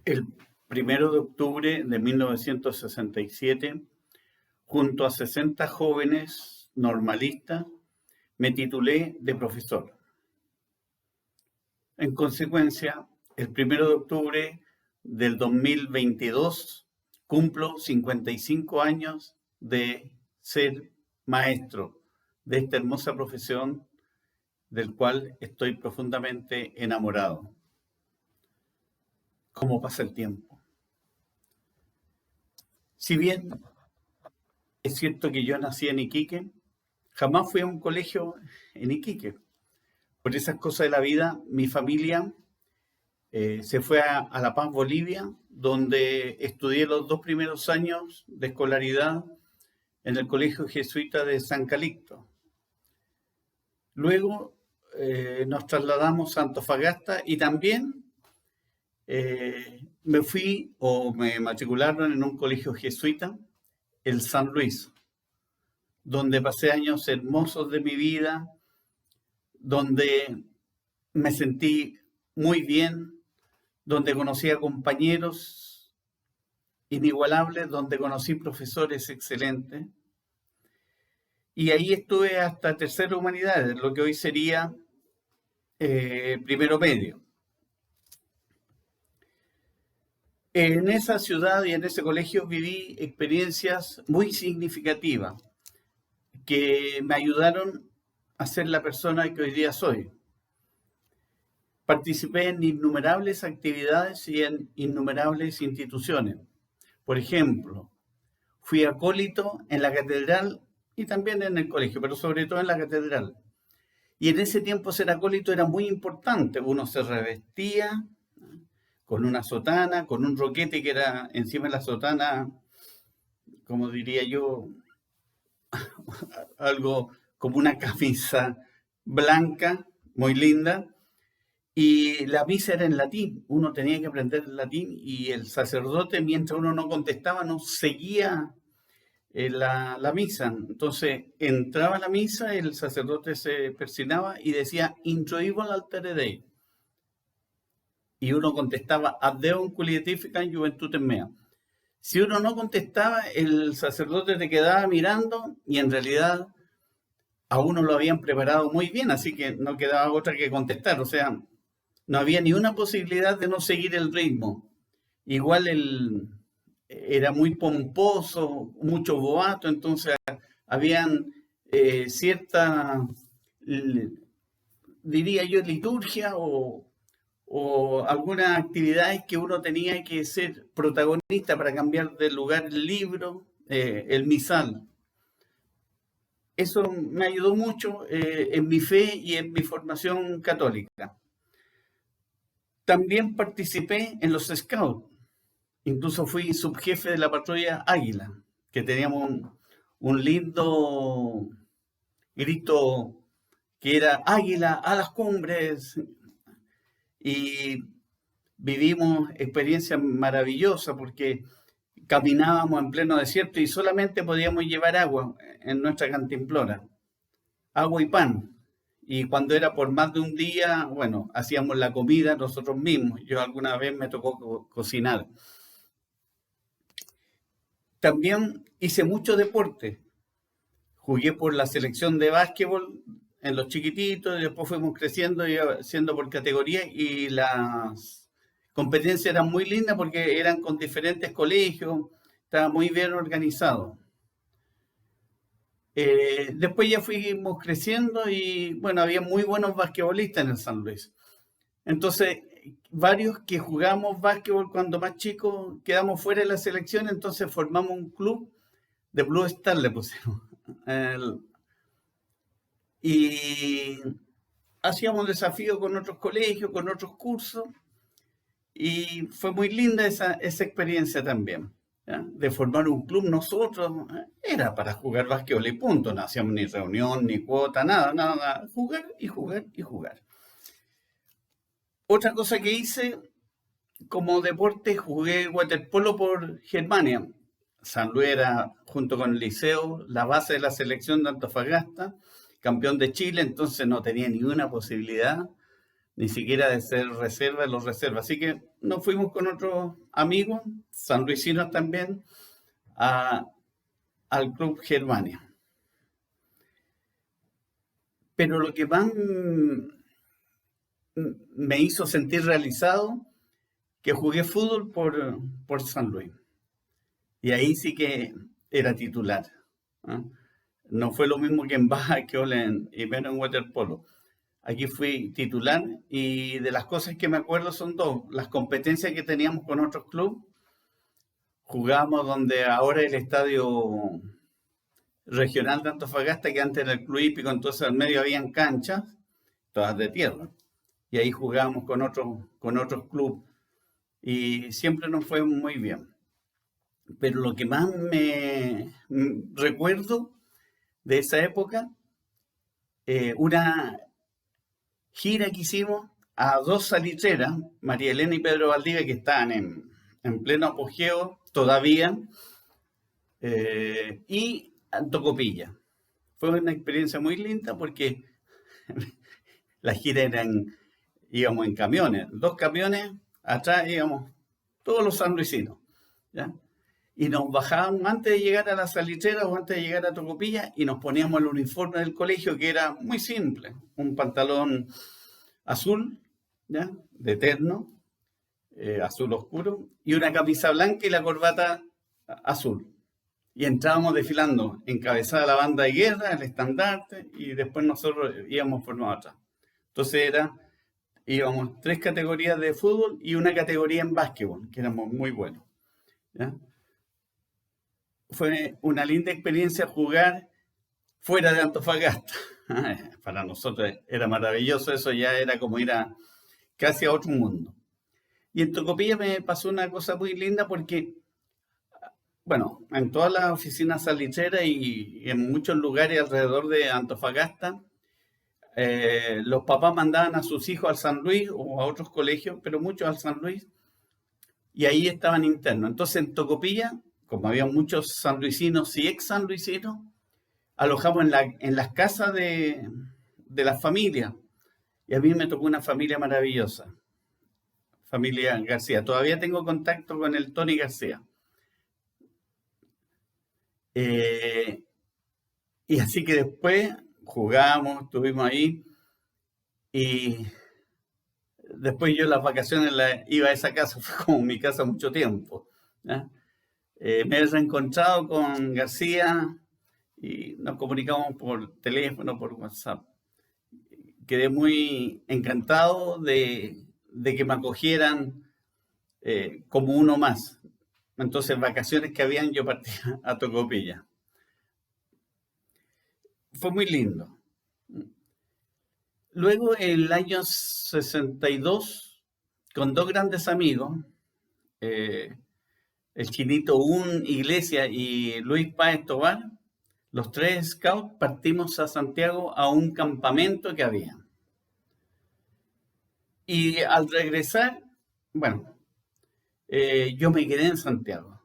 El 1 de octubre de 1967, junto a 60 jóvenes normalistas, me titulé de profesor. En consecuencia, el 1 de octubre del 2022 cumplo 55 años de ser maestro de esta hermosa profesión del cual estoy profundamente enamorado. ¿Cómo pasa el tiempo? Si bien es cierto que yo nací en Iquique, jamás fui a un colegio en Iquique. Por esas cosas de la vida, mi familia se fue a La Paz, Bolivia, donde estudié los 2 primeros años de escolaridad en el Colegio Jesuita de San Calixto. Luego nos trasladamos a Antofagasta y también me matricularon en un colegio jesuita, el San Luis, donde pasé años hermosos de mi vida, donde me sentí muy bien, donde conocí a compañeros inigualables, donde conocí profesores excelentes. Y ahí estuve hasta tercero humanidades, lo que hoy sería primero medio. En esa ciudad y en ese colegio viví experiencias muy significativas que me ayudaron a ser la persona que hoy día soy. Participé en innumerables actividades y en innumerables instituciones. Por ejemplo, fui acólito en la catedral y también en el colegio, pero sobre todo en la catedral. Y en ese tiempo ser acólito era muy importante. Uno se revestía con una sotana, con un roquete que era encima de la sotana, como diría yo, algo como una camisa blanca, muy linda, y la misa era en latín. Uno tenía que aprender el latín y el sacerdote, mientras uno no contestaba, no seguía la misa. Entonces entraba la misa, el sacerdote se persignaba y decía Introibo altere Dei. Y uno contestaba Ad Deum culietificam juventutem mea. Si uno no contestaba, el sacerdote te quedaba mirando y en realidad a uno lo habían preparado muy bien, así que no quedaba otra que contestar. O sea, no había ni una posibilidad de no seguir el ritmo. Igual era muy pomposo, mucho boato, entonces habían cierta, diría yo, liturgia o algunas actividades que uno tenía que ser protagonista para cambiar de lugar el libro, el misal. Eso me ayudó mucho en mi fe y en mi formación católica. También participé en los Scouts. Incluso fui subjefe de la patrulla Águila, que teníamos un lindo grito que era Águila a las cumbres. Y vivimos experiencias maravillosas porque caminábamos en pleno desierto y solamente podíamos llevar agua en nuestra cantimplora, agua y pan. Y cuando era por más de un día, bueno, hacíamos la comida nosotros mismos. Yo alguna vez me tocó cocinar. También hice mucho deporte. Jugué por la selección de básquetbol en los chiquititos, y después fuimos creciendo y haciendo por categoría y las competencias eran muy lindas porque eran con diferentes colegios, estaba muy bien organizado. Después ya fuimos creciendo y bueno, había muy buenos basquetbolistas en el San Luis. Entonces, varios que jugamos básquetbol cuando más chicos quedamos fuera de la selección, entonces formamos un club de Blue Star, le pusimos. Y hacíamos desafíos con otros colegios, con otros cursos, y fue muy linda esa experiencia también, ¿ya? De formar un club nosotros, era para jugar básquetbol y punto, no hacíamos ni reunión, ni cuota, nada, jugar y jugar y jugar. Otra cosa que hice como deporte, jugué waterpolo por Germania. San Luis era, junto con el Liceo, la base de la selección de Antofagasta, campeón de Chile, entonces no tenía ni una posibilidad ni siquiera de ser reserva de los reservas. Así que nos fuimos con otros amigos, sanluisinos también, al Club Germania. Pero lo que más me hizo sentir realizado, que jugué fútbol por San Luis. Y ahí sí que era titular. ¿Ah? No fue lo mismo que en básquetbol y menos en waterpolo. Aquí fui titular y de las cosas que me acuerdo son dos. Las competencias que teníamos con otros clubes. Jugábamos donde ahora el estadio regional de Antofagasta, que antes era el club hípico, entonces al medio habían canchas, todas de tierra. Y ahí jugábamos con otros clubes y siempre nos fue muy bien. Pero lo que más me recuerdo de esa época, una gira que hicimos a dos salitreras, María Elena y Pedro Valdivia, que estaban en pleno apogeo todavía, y a Tocopilla. Fue una experiencia muy linda porque la gira íbamos en camiones, 2 camiones, atrás íbamos todos los sanluisinos, ¿ya? Y nos bajábamos antes de llegar a la salitrera o antes de llegar a Tocopilla y nos poníamos el uniforme del colegio, que era muy simple, un pantalón azul, ¿ya? De terno, azul oscuro, y una camisa blanca y la corbata azul. Y entrábamos desfilando, encabezada la banda de guerra, el estandarte, y después nosotros íbamos formados atrás. Entonces íbamos 3 categorías de fútbol y una categoría en básquetbol, que éramos muy buenos, ¿ya? Fue una linda experiencia jugar fuera de Antofagasta. Para nosotros era maravilloso, eso ya era como ir casi a otro mundo. Y en Tocopilla me pasó una cosa muy linda porque, bueno, en todas las oficinas salitreras y en muchos lugares alrededor de Antofagasta, los papás mandaban a sus hijos al San Luis o a otros colegios, pero muchos al San Luis, y ahí estaban internos. Entonces en Tocopilla, como había muchos sanluisinos y ex sanluisinos, alojamos en las casas de las familias. Y a mí me tocó una familia maravillosa, familia García. Todavía tengo contacto con el Tony García. Y así que después jugamos, estuvimos ahí y después yo las vacaciones iba a esa casa, fue como mi casa mucho tiempo, ¿ya? Me he reencontrado con García y nos comunicamos por teléfono, por WhatsApp. Quedé muy encantado de que me acogieran como uno más. Entonces, vacaciones que habían, yo partía a Tocopilla. Fue muy lindo. Luego, en el año 62, con 2 grandes amigos, el Chinito Iglesias y Luis Páez Tobar, los 3 scouts partimos a Santiago a un campamento que había. Y al regresar, bueno, yo me quedé en Santiago.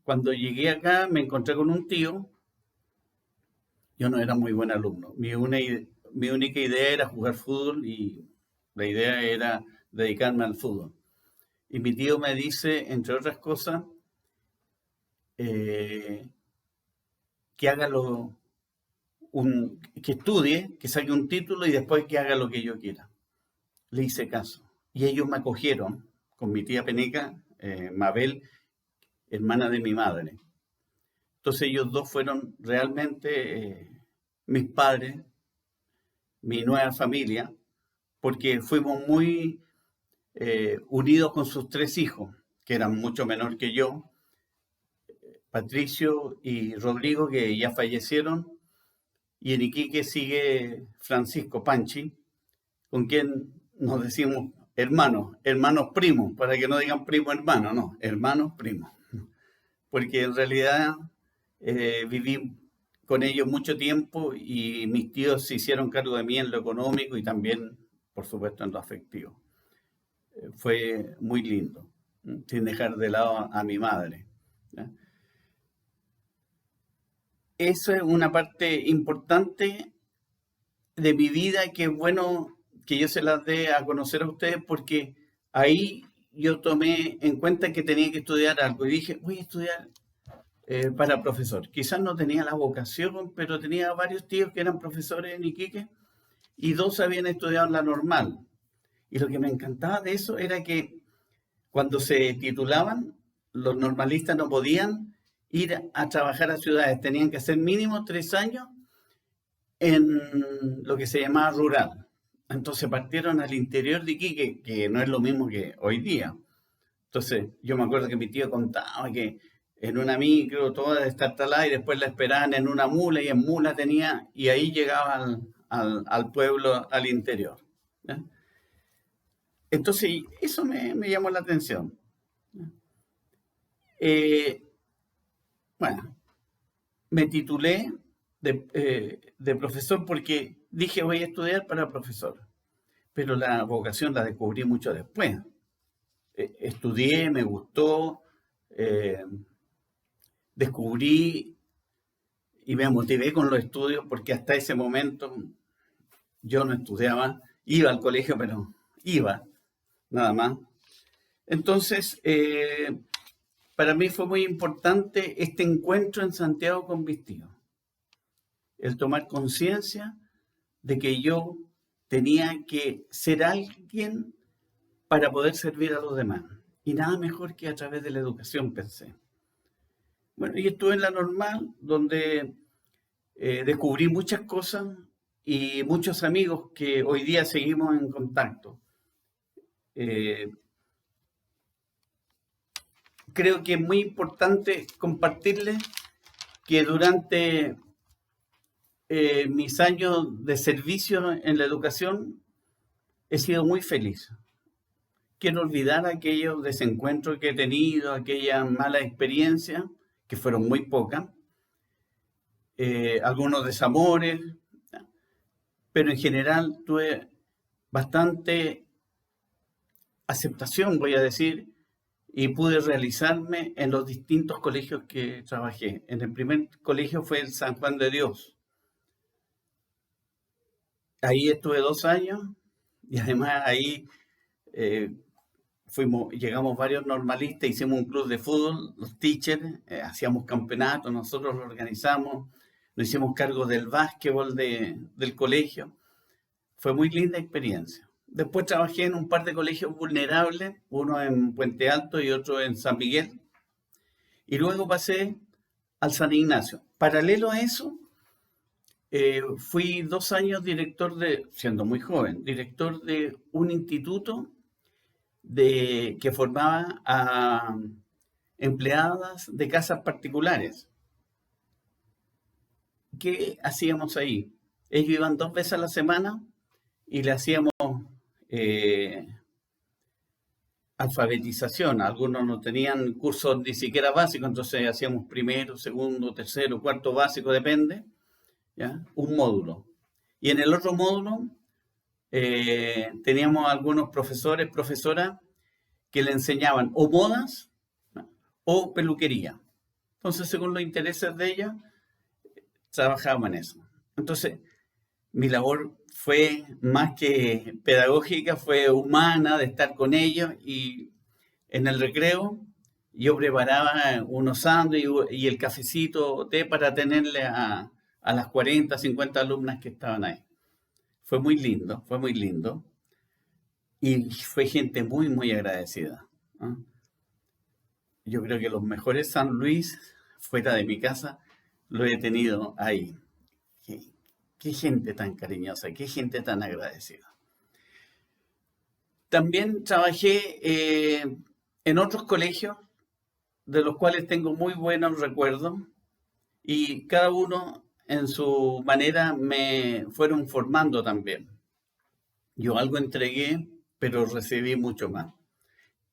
Cuando llegué acá me encontré con un tío. Yo no era muy buen alumno. Mi única idea era jugar fútbol y la idea era dedicarme al fútbol. Y mi tío me dice, entre otras cosas, que haga que estudie, que saque un título y después que haga lo que yo quiera. Le hice caso. Y ellos me acogieron con mi tía Peneca, Mabel, hermana de mi madre. Entonces ellos dos fueron realmente mis padres, mi nueva familia, porque fuimos muy unidos con sus 3 hijos, que eran mucho menor que yo, Patricio y Rodrigo, que ya fallecieron, y en Iquique sigue Francisco Panchi, con quien nos decimos hermanos primos, para que no digan primo hermano, no, hermanos primos, porque en realidad viví con ellos mucho tiempo y mis tíos se hicieron cargo de mí en lo económico y también, por supuesto, en lo afectivo. Fue muy lindo, sin dejar de lado a mi madre, ¿ya? Eso es una parte importante de mi vida que es bueno que yo se las dé a conocer a ustedes porque ahí yo tomé en cuenta que tenía que estudiar algo y dije, voy a estudiar para profesor. Quizás no tenía la vocación, pero tenía varios tíos que eran profesores en Iquique y dos habían estudiado en la normal. Y lo que me encantaba de eso era que cuando se titulaban, los normalistas no podían ir a trabajar a ciudades, tenían que hacer mínimo 3 años en lo que se llamaba rural. Entonces partieron al interior de Iquique, que no es lo mismo que hoy día. Entonces yo me acuerdo que mi tío contaba que en una micro toda destartalada y después la esperaban en una mula y en mula tenía, y ahí llegaba al pueblo, al interior. ¿Ya? Entonces eso me llamó la atención. Eh, bueno, me titulé de profesor porque dije voy a estudiar para profesor, pero la vocación la descubrí mucho después. Estudié, me gustó, eh, descubrí y me motivé con los estudios porque hasta ese momento yo no estudiaba, iba al colegio, pero iba, nada más. Entonces, para mí fue muy importante este encuentro en Santiago con mis tíos, el tomar conciencia de que yo tenía que ser alguien para poder servir a los demás. Y nada mejor que a través de la educación, pensé. Bueno, y estuve en la normal, donde descubrí muchas cosas y muchos amigos que hoy día seguimos en contacto. Creo que es muy importante compartirles que durante mis años de servicio en la educación he sido muy feliz. Quiero olvidar aquellos desencuentros que he tenido, aquellas malas experiencias, que fueron muy pocas, algunos desamores, pero en general tuve bastante aceptación, voy a decir, y pude realizarme en los distintos colegios que trabajé. En el primer colegio fue el San Juan de Dios. Ahí estuve 2 años y además ahí llegamos varios normalistas, hicimos un club de fútbol, los teachers, hacíamos campeonatos, nosotros lo organizamos, nos hicimos cargo del básquetbol del colegio. Fue muy linda experiencia. Después trabajé en un par de colegios vulnerables, uno en Puente Alto y otro en San Miguel. Y luego pasé al San Ignacio. Paralelo a eso, fui 2 años siendo muy joven, director de un instituto que formaba a empleadas de casas particulares. ¿Qué hacíamos ahí? Ellos iban 2 veces a la semana y le hacíamos alfabetización. Algunos no tenían cursos ni siquiera básicos, entonces hacíamos primero, segundo, tercero, cuarto básico, depende, ¿ya? Un módulo. Y en el otro módulo teníamos algunos profesores, profesoras, que le enseñaban o modas, ¿no?, o peluquería. Entonces, según los intereses de ella, trabajábamos en eso. Entonces, mi labor fue más que pedagógica, fue humana, de estar con ellos, y en el recreo yo preparaba unos sándwiches y el cafecito, té para tenerle a las 40, 50 alumnas que estaban ahí. Fue muy lindo, fue muy lindo. Y fue gente muy, muy agradecida, ¿no? Yo creo que los mejores San Luis, fuera de mi casa, lo he tenido ahí. Qué gente tan cariñosa, qué gente tan agradecida. También trabajé en otros colegios, de los cuales tengo muy buenos recuerdos, y cada uno en su manera me fueron formando también. Yo algo entregué, pero recibí mucho más.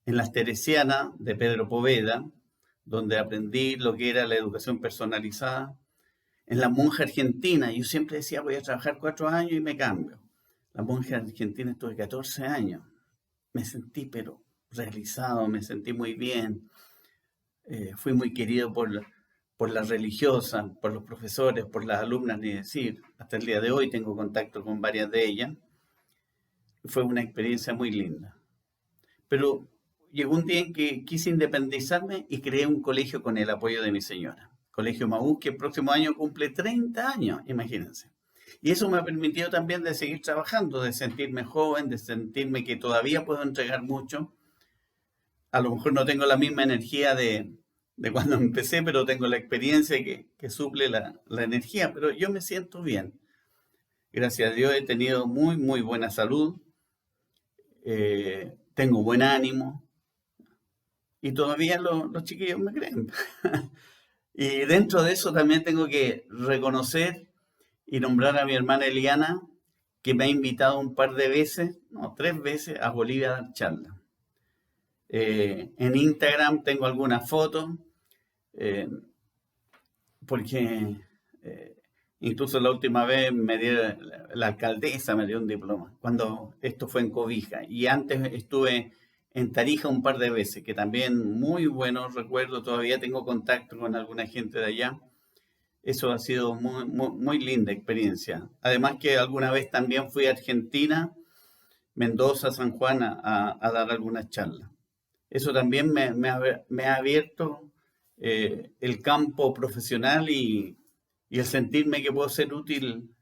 En las Teresianas de Pedro Poveda, donde aprendí lo que era la educación personalizada. En la Monja Argentina, yo siempre decía voy a trabajar 4 años y me cambio. La Monja Argentina estuve 14 años. Me sentí pero realizado, me sentí muy bien. Fui muy querido por las religiosas, por los profesores, por las alumnas, ni decir. Hasta el día de hoy tengo contacto con varias de ellas. fue una experiencia muy linda. Pero llegó un día en que quise independizarme y creé un colegio con el apoyo de mi señora. Colegio Maús, que el próximo año cumple 30 años, imagínense. Y eso me ha permitido también de seguir trabajando, de sentirme joven, de sentirme que todavía puedo entregar mucho. A lo mejor no tengo la misma energía de cuando empecé, pero tengo la experiencia que suple la energía. Pero yo me siento bien. Gracias a Dios he tenido muy, muy buena salud, tengo buen ánimo y todavía los chiquillos me creen. Y dentro de eso también tengo que reconocer y nombrar a mi hermana Eliana, que me ha invitado un par de veces, no, 3 veces a Bolivia a dar charlas. En Instagram tengo algunas fotos, eh, porque incluso la última vez la alcaldesa me dio un diploma, cuando esto fue en Cobija. Y antes estuve en Tarija un par de veces, que también muy buenos recuerdos, todavía tengo contacto con alguna gente de allá. Eso ha sido muy, muy, muy linda experiencia. Además que alguna vez también fui a Argentina, Mendoza, San Juan, a dar algunas charlas. Eso también me ha abierto el campo profesional y el sentirme que puedo ser útil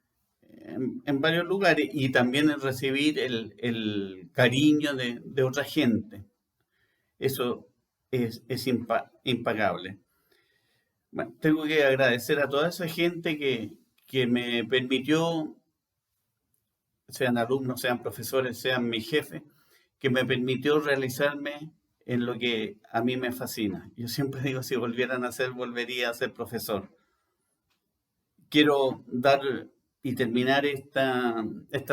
en varios lugares y también el recibir el cariño de otra gente. Eso es impagable. Bueno, tengo que agradecer a toda esa gente que me permitió, sean alumnos, sean profesores, sean mi jefe, que me permitió realizarme en lo que a mí me fascina. Yo siempre digo, si volvieran a ser, volvería a ser profesor. Quiero dar y terminar esta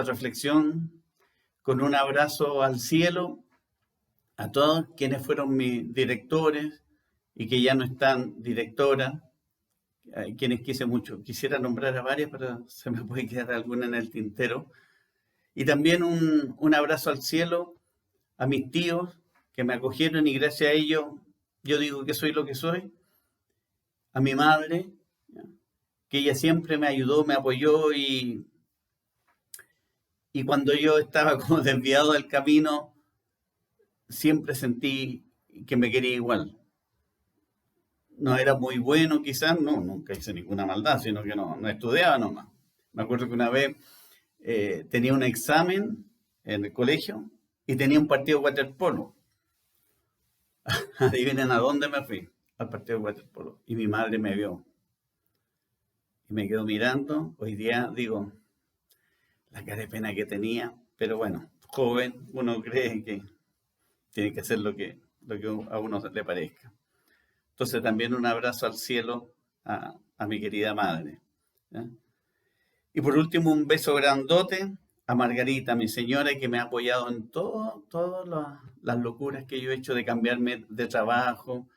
reflexión con un abrazo al cielo a todos quienes fueron mis directores y que ya no están directoras, quienes quise mucho. Quisiera nombrar a varias, pero se me puede quedar alguna en el tintero. Y también un abrazo al cielo a mis tíos que me acogieron y gracias a ellos yo digo que soy lo que soy. A mi madre, que ella siempre me ayudó, me apoyó y cuando yo estaba como desviado del camino, siempre sentí que me quería igual. No era muy bueno quizás, no, nunca hice ninguna maldad, sino que no estudiaba nomás. Me acuerdo que una vez tenía un examen en el colegio y tenía un partido de waterpolo. Adivinen a dónde me fui, al partido de waterpolo. Y mi madre me vio y me quedó mirando. Hoy día digo, la cara de pena que tenía, pero bueno, joven, uno cree que tiene que hacer lo que a uno le parezca. Entonces también un abrazo al cielo a mi querida madre. ¿Ya? Y por último un beso grandote a Margarita, mi señora, que me ha apoyado en todas las locuras que yo he hecho de cambiarme de trabajo,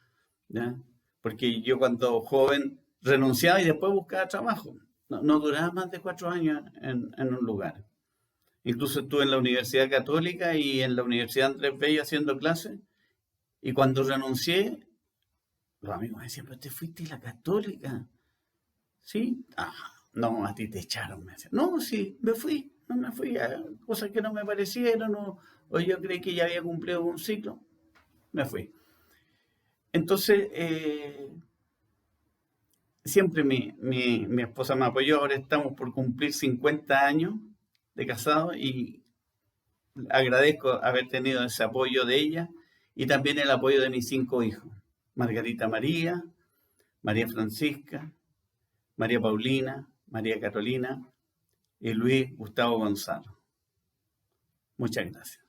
¿ya? Porque yo cuando joven renunciaba y después buscaba trabajo. No duraba más de 4 años en un lugar. Incluso estuve en la Universidad Católica y en la Universidad Andrés Bello haciendo clases. Y cuando renuncié, los amigos me decían, pero te fuiste a la Católica. ¿Sí? No, a ti te echaron. Me decían. No, sí, me fui. No me fui a cosas que no me parecieron o yo creí que ya había cumplido un ciclo. Me fui. Entonces, siempre mi esposa me apoyó. Ahora estamos por cumplir 50 años de casado y agradezco haber tenido ese apoyo de ella y también el apoyo de mis 5 hijos. Margarita María, María Francisca, María Paulina, María Carolina y Luis Gustavo Gonzalo. Muchas gracias.